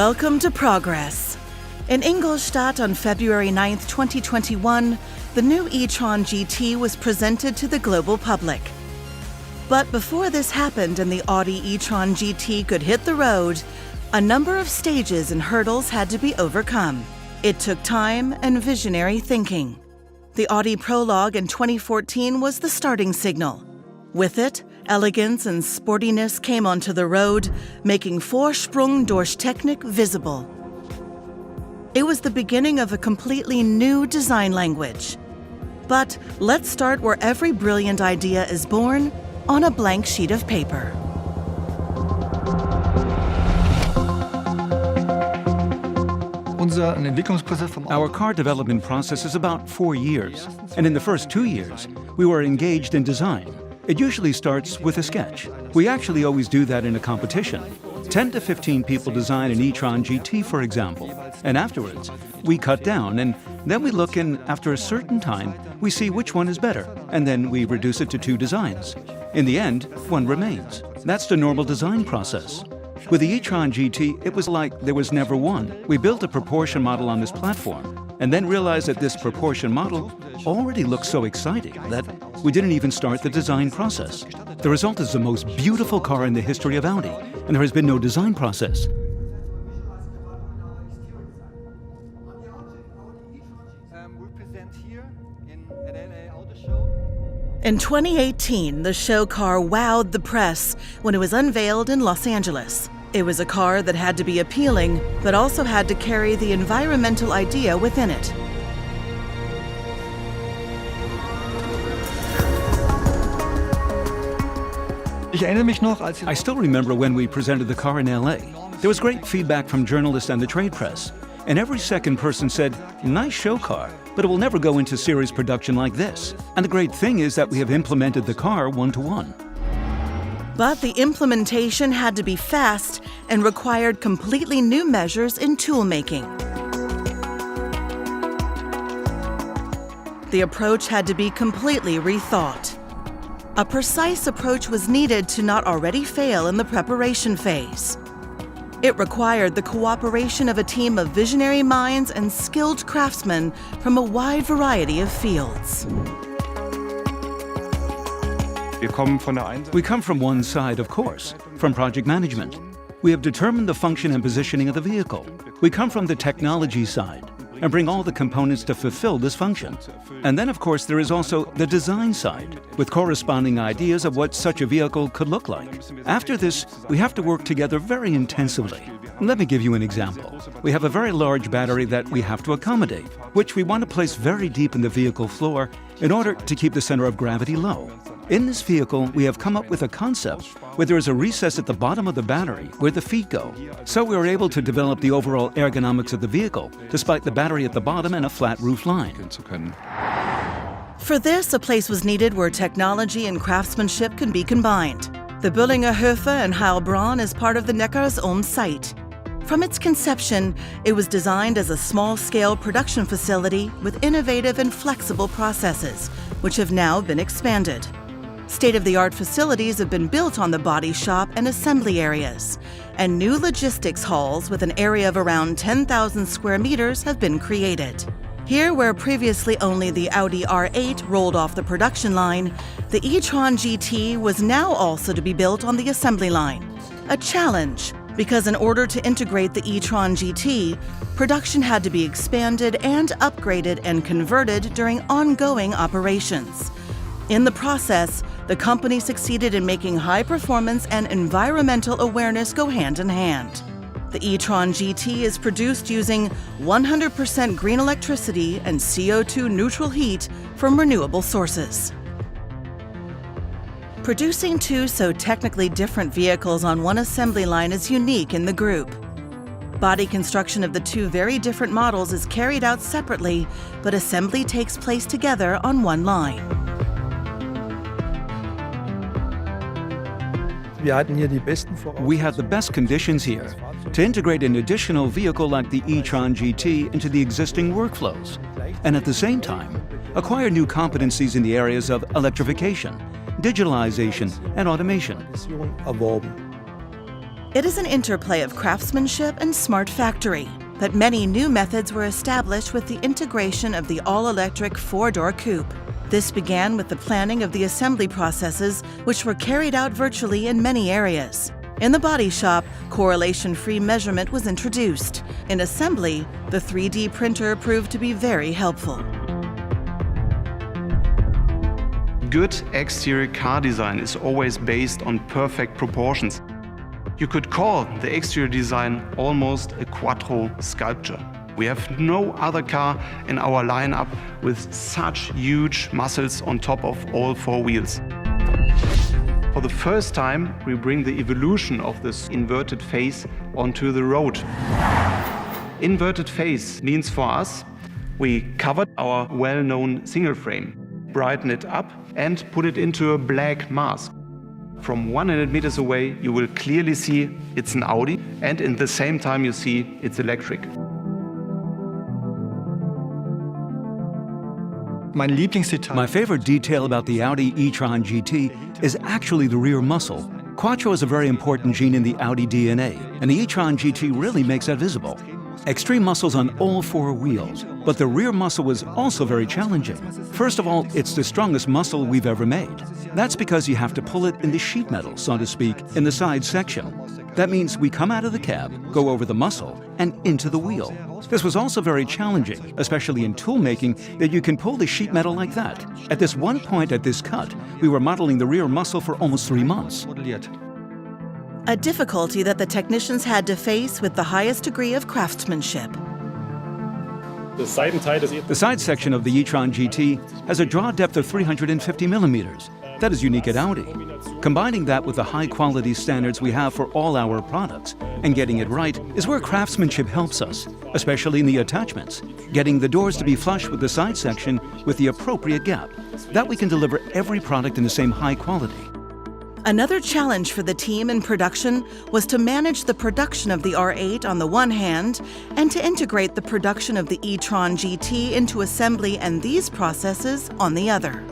Welcome to Progress. In Ingolstadt on February 9, 2021, the new E-Tron GT was presented to the global public. But before this happened and the Audi E-Tron GT could hit the road, a number of stages and hurdles had to be overcome. It took time and visionary thinking. The Audi Prologue in 2014 was the starting signal. With it, elegance and sportiness came onto the road, making Vorsprung durch Technik visible. It was the beginning of a completely new design language. But let's start where every brilliant idea is born, on a blank sheet of paper. Our car development process is about 4 years, and in the first 2 years, we were engaged in design. It usually starts with a sketch. We actually always do that in a competition. 10 to 15 people design an E-Tron GT, for example, and afterwards, we cut down, and then we look, and after a certain time, we see which one is better, and then we reduce it to 2 designs. In the end, one remains. That's the normal design process. With the E-Tron GT, it was like there was never one. We built a proportion model on this platform, and then realized that this proportion model already looked so exciting that we didn't even start the design process. The result is the most beautiful car in the history of Audi, and there has been no design process. In 2018, the show car wowed the press when it was unveiled in Los Angeles. It was a car that had to be appealing, but also had to carry the environmental idea within it. I still remember when we presented the car in LA. There was great feedback from journalists and the trade press, and every second person said, "Nice show car, but it will never go into series production like this." And the great thing is that we have implemented the car one-to-one. But the implementation had to be fast and required completely new measures in toolmaking. The approach had to be completely rethought. A precise approach was needed to not already fail in the preparation phase. It required the cooperation of a team of visionary minds and skilled craftsmen from a wide variety of fields. We come from one side, of course, from project management. We have determined the function and positioning of the vehicle. We come from the technology side and bring all the components to fulfill this function. And then, of course, there is also the design side, with corresponding ideas of what such a vehicle could look like. After this, we have to work together very intensively. Let me give you an example. We have a very large battery that we have to accommodate, which we want to place very deep in the vehicle floor in order to keep the center of gravity low. In this vehicle, we have come up with a concept where there is a recess at the bottom of the battery where the feet go. So we were able to develop the overall ergonomics of the vehicle, despite the battery at the bottom and a flat roof line. For this, a place was needed where technology and craftsmanship can be combined. The Böllinger Höfe in Heilbronn is part of the Neckarsulm site. From its conception, it was designed as a small-scale production facility with innovative and flexible processes, which have now been expanded. State-of-the-art facilities have been built on the body shop and assembly areas, and new logistics halls with an area of around 10,000 square meters have been created. Here, where previously only the Audi R8 rolled off the production line, the E-Tron GT was now also to be built on the assembly line. A challenge, because in order to integrate the E-Tron GT, production had to be expanded and upgraded and converted during ongoing operations. In the process, the company succeeded in making high performance and environmental awareness go hand in hand. The E-Tron GT is produced using 100% green electricity and CO2 neutral heat from renewable sources. Producing 2 so technically different vehicles on one assembly line is unique in the group. Body construction of the 2 very different models is carried out separately, but assembly takes place together on one line. We had the best conditions here to integrate an additional vehicle like the E-Tron GT into the existing workflows, and at the same time, acquire new competencies in the areas of electrification, digitalization, and automation. It is an interplay of craftsmanship and smart factory, but many new methods were established with the integration of the all-electric four-door coupe. This began with the planning of the assembly processes, which were carried out virtually in many areas. In the body shop, correlation-free measurement was introduced. In assembly, the 3D printer proved to be very helpful. Good exterior car design is always based on perfect proportions. You could call the exterior design almost a Quattro sculpture. We have no other car in our lineup with such huge muscles on top of all four wheels. For the first time, we bring the evolution of this inverted face onto the road. Inverted face means for us, we covered our well-known single frame, brighten it up and put it into a black mask. From 100 meters away, you will clearly see it's an Audi, and in the same time you see it's electric. My favorite detail about the Audi E-Tron GT is actually the rear muscle. Quattro is a very important gene in the Audi DNA, and the E-Tron GT really makes that visible. Extreme muscles on all four wheels, but the rear muscle was also very challenging. First of all, it's the strongest muscle we've ever made. That's because you have to pull it in the sheet metal, so to speak, in the side section. That means we come out of the cab, go over the muscle, and into the wheel. This was also very challenging, especially in tool making, that you can pull the sheet metal like that. At this one point at this cut, we were modeling the rear muscle for almost 3 months. A difficulty that the technicians had to face with the highest degree of craftsmanship. The side section of the E-Tron GT has a draw depth of 350 millimeters. That is unique at Audi. Combining that with the high-quality standards we have for all our products and getting it right is where craftsmanship helps us, especially in the attachments. Getting the doors to be flush with the side section with the appropriate gap. That we can deliver every product in the same high quality. Another challenge for the team in production was to manage the production of the R8 on the one hand and to integrate the production of the E-Tron GT into assembly and these processes on the other.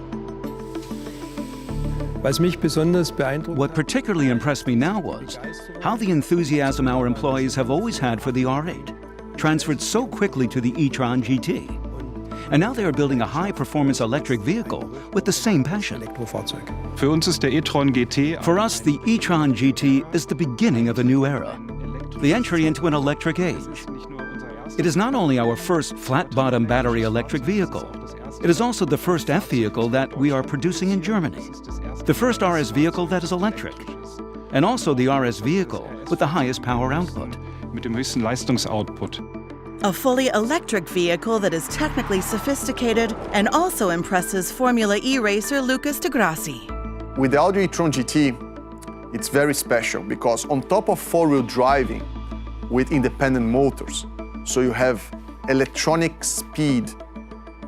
What particularly impressed me now was how the enthusiasm our employees have always had for the R8 transferred so quickly to the E-Tron GT. And now they are building a high-performance electric vehicle with the same passion. Für uns ist der E-Tron GT. For us, the E-Tron GT is the beginning of a new era, the entry into an electric age. It is not only our first flat-bottom battery electric vehicle, it is also the first F vehicle that we are producing in Germany, the first RS vehicle that is electric, and also the RS vehicle with the highest power output. Mit dem höchsten Leistungsoutput. A fully electric vehicle that is technically sophisticated and also impresses Formula E racer Lucas de Grassi. With the Audi e-tron GT, it's very special because on top of four-wheel driving with independent motors, so you have electronic speed,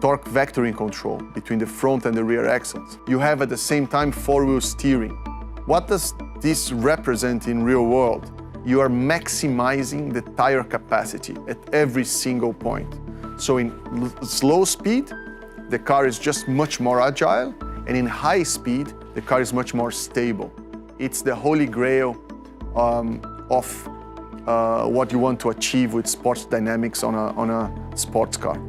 torque vectoring control between the front and the rear axles. You have at the same time four-wheel steering. What does this represent in real world? You are maximizing the tire capacity at every single point. So in slow speed, the car is just much more agile, and in high speed, the car is much more stable. It's the holy grail of what you want to achieve with sports dynamics on a sports car.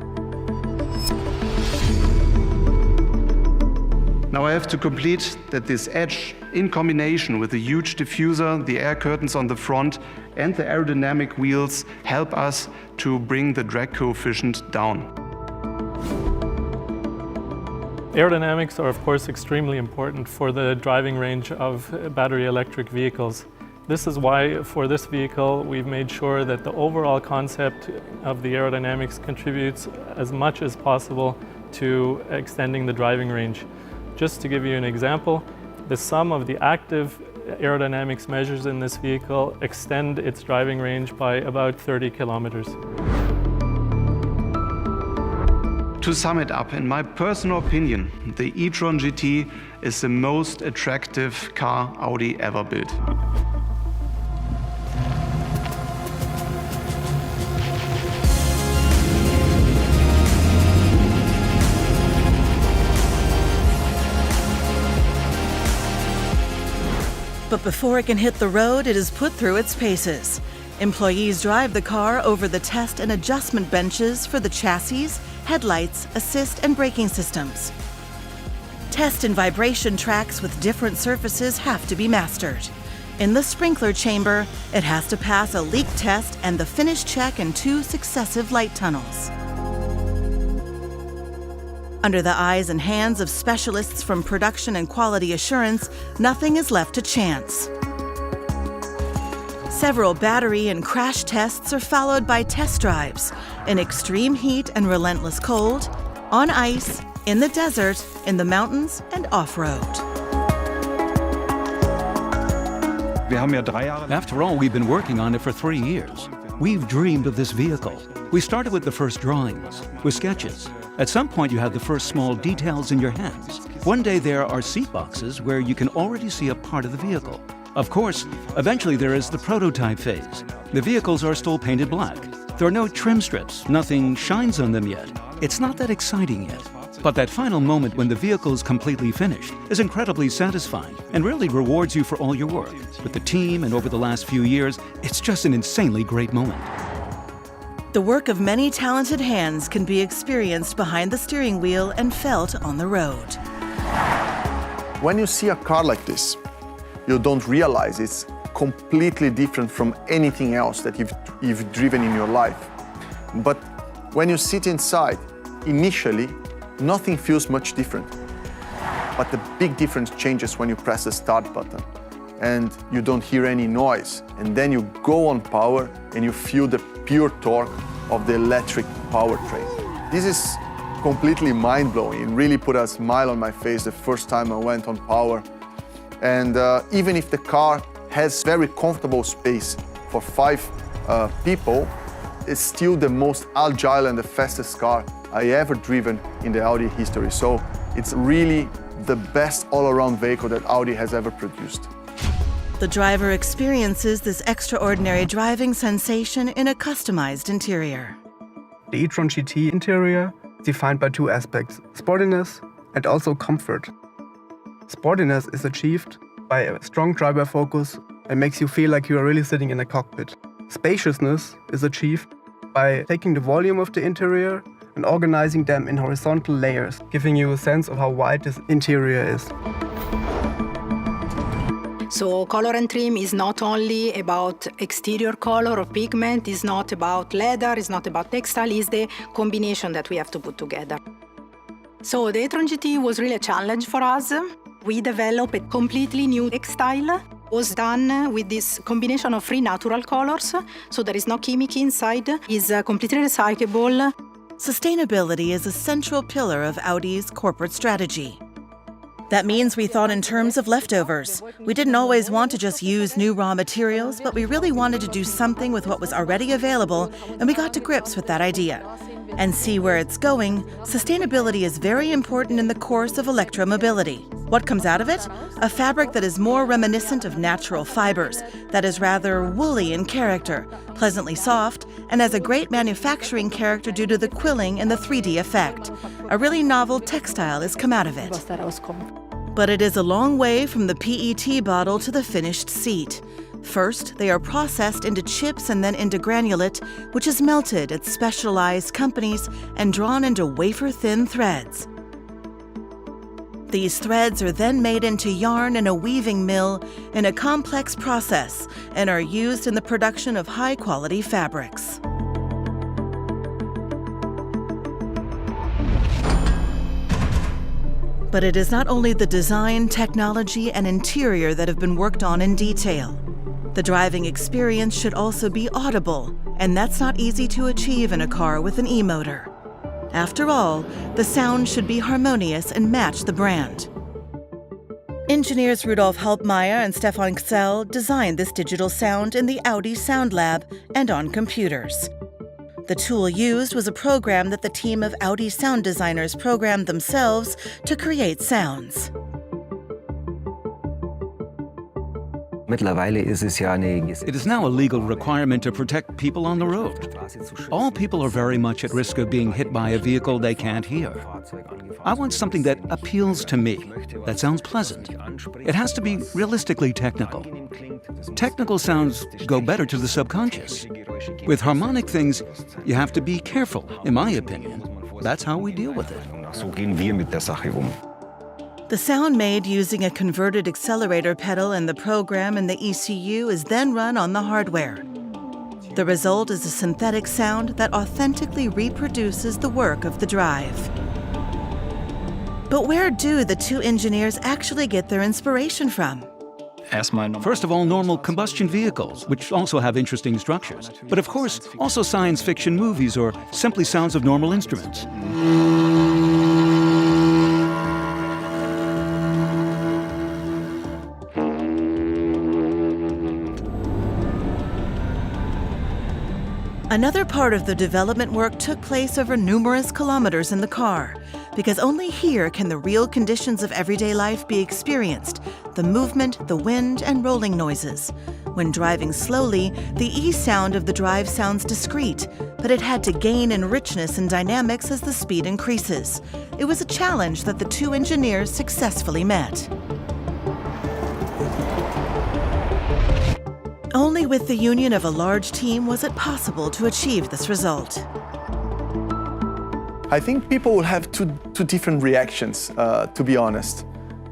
Now I have to complete that this edge, in combination with the huge diffuser, the air curtains on the front, and the aerodynamic wheels, help us to bring the drag coefficient down. Aerodynamics are of course extremely important for the driving range of battery electric vehicles. This is why for this vehicle we've made sure that the overall concept of the aerodynamics contributes as much as possible to extending the driving range. Just to give you an example, the sum of the active aerodynamics measures in this vehicle extend its driving range by about 30 kilometers. To sum it up, in my personal opinion, the e-tron GT is the most attractive car Audi ever built. But before it can hit the road, it is put through its paces. Employees drive the car over the test and adjustment benches for the chassis, headlights, assist, and braking systems. Test and vibration tracks with different surfaces have to be mastered. In the sprinkler chamber, it has to pass a leak test and the finish check in 2 successive light tunnels. Under the eyes and hands of specialists from production and quality assurance, nothing is left to chance. Several battery and crash tests are followed by test drives in extreme heat and relentless cold, on ice, in the desert, in the mountains, and off-road. After all, we've been working on it for 3 years. We've dreamed of this vehicle. We started with the first drawings, with sketches. At some point, you have the first small details in your hands. One day, there are seat boxes where you can already see a part of the vehicle. Of course, eventually there is the prototype phase. The vehicles are still painted black. There are no trim strips, nothing shines on them yet. It's not that exciting yet. But that final moment when the vehicle is completely finished is incredibly satisfying and really rewards you for all your work. With the team and over the last few years, it's just an insanely great moment. The work of many talented hands can be experienced behind the steering wheel and felt on the road. When you see a car like this, you don't realize it's completely different from anything else that you've driven in your life. But when you sit inside, initially, nothing feels much different. But the big difference changes when you press the start button and you don't hear any noise. And then you go on power and you feel the pure torque of the electric powertrain. This is completely mind-blowing. It really put a smile on my face the first time I went on power. And even if the car has very comfortable space for 5 people, it's still the most agile and the fastest car I ever driven in the Audi history. So it's really the best all-around vehicle that Audi has ever produced. The driver experiences this extraordinary driving sensation in a customized interior. The E-Tron GT interior is defined by 2 aspects, sportiness and also comfort. Sportiness is achieved by a strong driver focus and makes you feel like you are really sitting in a cockpit. Spaciousness is achieved by taking the volume of the interior and organizing them in horizontal layers, giving you a sense of how wide this interior is. So color and trim is not only about exterior color or pigment, it's not about leather, it's not about textile, it's the combination that we have to put together. So the E-Tron GT was really a challenge for us. We developed a completely new textile. It was done with this combination of 3 natural colors, so there is no chemical inside. It's completely recyclable. Sustainability is a central pillar of Audi's corporate strategy. That means we thought in terms of leftovers. We didn't always want to just use new raw materials, but we really wanted to do something with what was already available, and we got to grips with that idea. And see where it's going, sustainability is very important in the course of electromobility. What comes out of it? A fabric that is more reminiscent of natural fibers, that is rather woolly in character, pleasantly soft, and has a great manufacturing character due to the quilling and the 3D effect. A really novel textile has come out of it. But it is a long way from the PET bottle to the finished seat. First, they are processed into chips and then into granulate, which is melted at specialized companies and drawn into wafer-thin threads. These threads are then made into yarn in a weaving mill in a complex process and are used in the production of high-quality fabrics. But it is not only the design, technology, and interior that have been worked on in detail. The driving experience should also be audible, and that's not easy to achieve in a car with an e-motor. After all, the sound should be harmonious and match the brand. Engineers Rudolf Halbmeier and Stefan Xell designed this digital sound in the Audi Sound Lab and on computers. The tool used was a program that the team of Audi sound designers programmed themselves to create sounds. It is now a legal requirement to protect people on the road. All people are very much at risk of being hit by a vehicle they can't hear. I want something that appeals to me, that sounds pleasant. It has to be realistically technical. Technical sounds go better to the subconscious. With harmonic things, you have to be careful, in my opinion. That's how we deal with it. The sound made using a converted accelerator pedal and the program in the ECU is then run on the hardware. The result is a synthetic sound that authentically reproduces the work of the drive. But where do the two engineers actually get their inspiration from? First of all, normal combustion vehicles, which also have interesting structures. But of course, also science fiction movies or simply sounds of normal instruments. Another part of the development work took place over numerous kilometers in the car, because only here can the real conditions of everyday life be experienced, the movement, the wind, and rolling noises. When driving slowly, the E sound of the drive sounds discreet, but it had to gain in richness and dynamics as the speed increases. It was a challenge that the two engineers successfully met. Only with the union of a large team was it possible to achieve this result. I think people will have two different reactions, to be honest.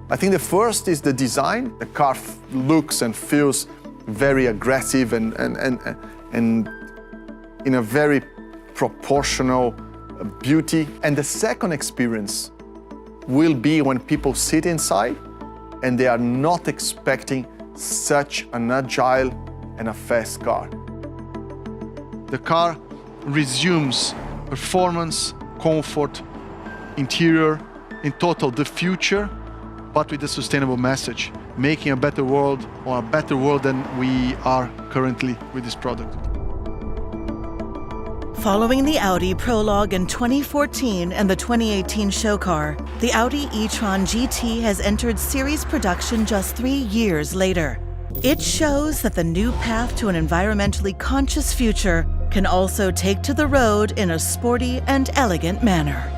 I think the first is the design. The car looks and feels very aggressive and in a very proportional beauty. And the second experience will be when people sit inside and they are not expecting such an agile and a fast car. The car resumes performance, comfort, interior, in total the future, but with a sustainable message, making a better world, or a better world than we are currently with this product. Following the Audi prologue in 2014 and the 2018 show car, the Audi E-Tron GT has entered series production just 3 years later. It shows that the new path to an environmentally conscious future can also take to the road in a sporty and elegant manner.